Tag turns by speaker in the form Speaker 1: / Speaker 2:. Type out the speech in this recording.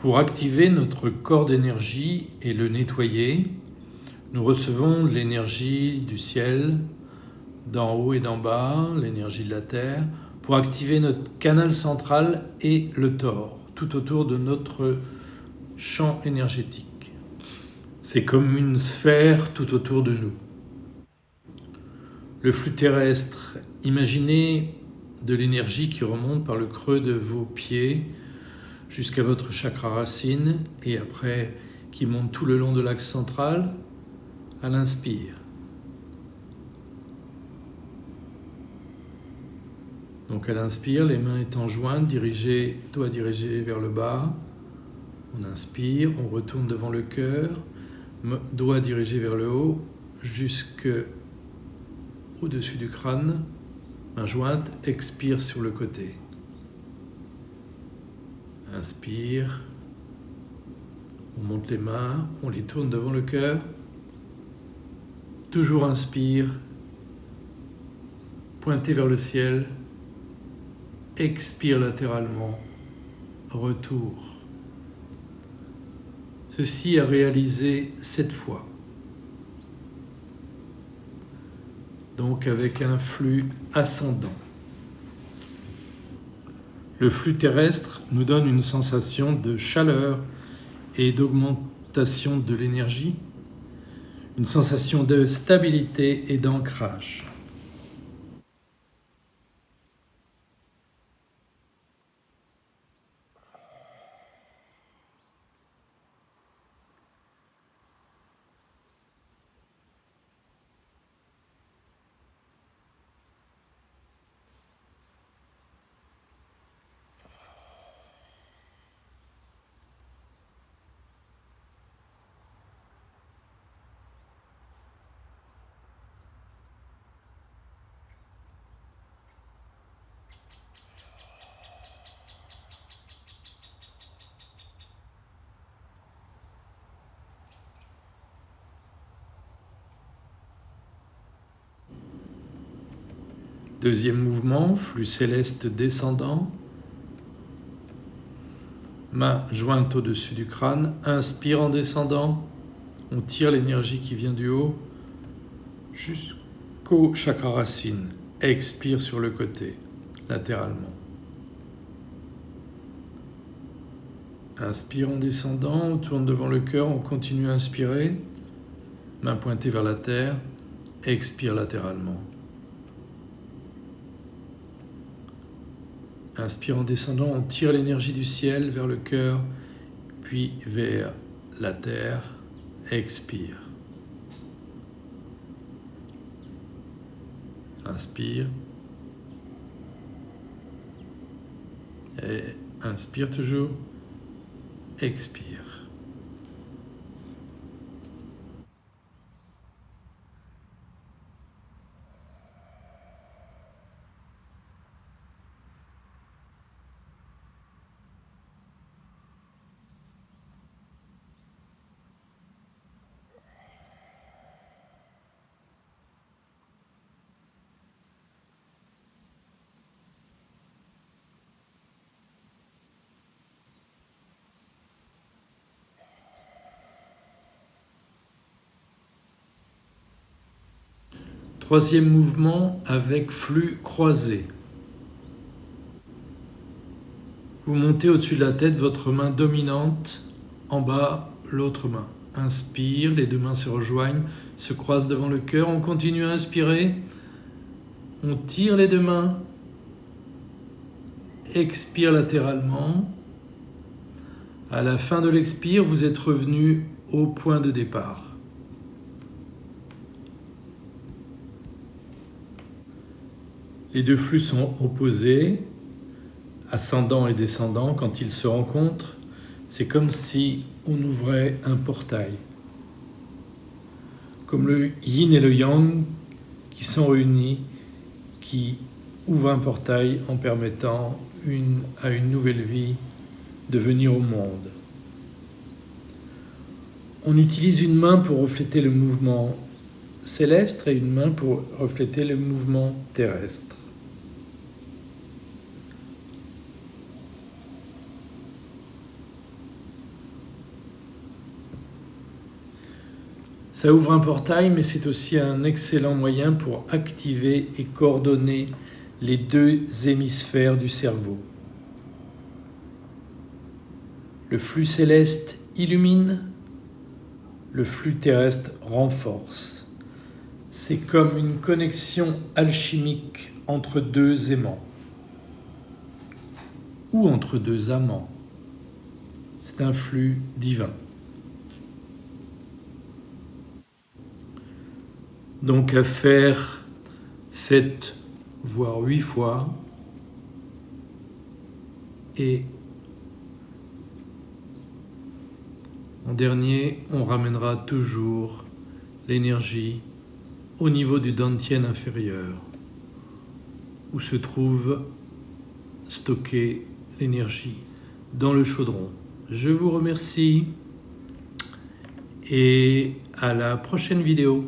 Speaker 1: Pour activer notre corps d'énergie et le nettoyer, nous recevons l'énergie du ciel, d'en haut et d'en bas, l'énergie de la terre, pour activer notre canal central et le tore, tout autour de notre champ énergétique. C'est comme une sphère tout autour de nous. Le flux terrestre, imaginez de l'énergie qui remonte par le creux de vos pieds jusqu'à votre chakra racine et après qui monte tout le long de l'axe central à l'inspire. Donc à l'inspire, les mains étant jointes, doigts dirigés vers le bas. On inspire, on retourne devant le cœur, doigts dirigés vers le haut, jusqu'au-dessus du crâne. Main jointe, expire sur le côté. Inspire, on monte les mains, on les tourne devant le cœur. Toujours inspire, pointé vers le ciel. Expire latéralement, retour. Ceci à réaliser 7 fois. Donc avec un flux ascendant. Le flux terrestre nous donne une sensation de chaleur et d'augmentation de l'énergie, une sensation de stabilité et d'ancrage. Deuxième mouvement, flux céleste descendant. Main jointe au-dessus du crâne, inspire en descendant. On tire l'énergie qui vient du haut jusqu'au chakra racine. Expire sur le côté, latéralement. Inspire en descendant, on tourne devant le cœur, on continue à inspirer. Main pointée vers la terre, expire latéralement. Inspire en descendant, on tire l'énergie du ciel vers le cœur, puis vers la terre. Expire. Inspire. Et inspire toujours. Expire. Troisième mouvement avec flux croisé. Vous montez au-dessus de la tête votre main dominante, en bas l'autre main. Inspire, les deux mains se rejoignent, se croisent devant le cœur. On continue à inspirer. On tire les deux mains. Expire latéralement. À la fin de l'expire, vous êtes revenu au point de départ. Les deux flux sont opposés, ascendant et descendant. Quand ils se rencontrent, c'est comme si on ouvrait un portail. Comme le yin et le yang qui sont réunis, qui ouvrent un portail en permettant à une nouvelle vie de venir au monde. On utilise une main pour refléter le mouvement céleste et une main pour refléter le mouvement terrestre. Ça ouvre un portail, mais c'est aussi un excellent moyen pour activer et coordonner les deux hémisphères du cerveau. Le flux céleste illumine, le flux terrestre renforce. C'est comme une connexion alchimique entre deux aimants ou entre deux amants. C'est un flux divin. Donc à faire 7 voire 8 fois et en dernier, on ramènera toujours l'énergie au niveau du dantian inférieur où se trouve stockée l'énergie dans le chaudron. Je vous remercie et à la prochaine vidéo.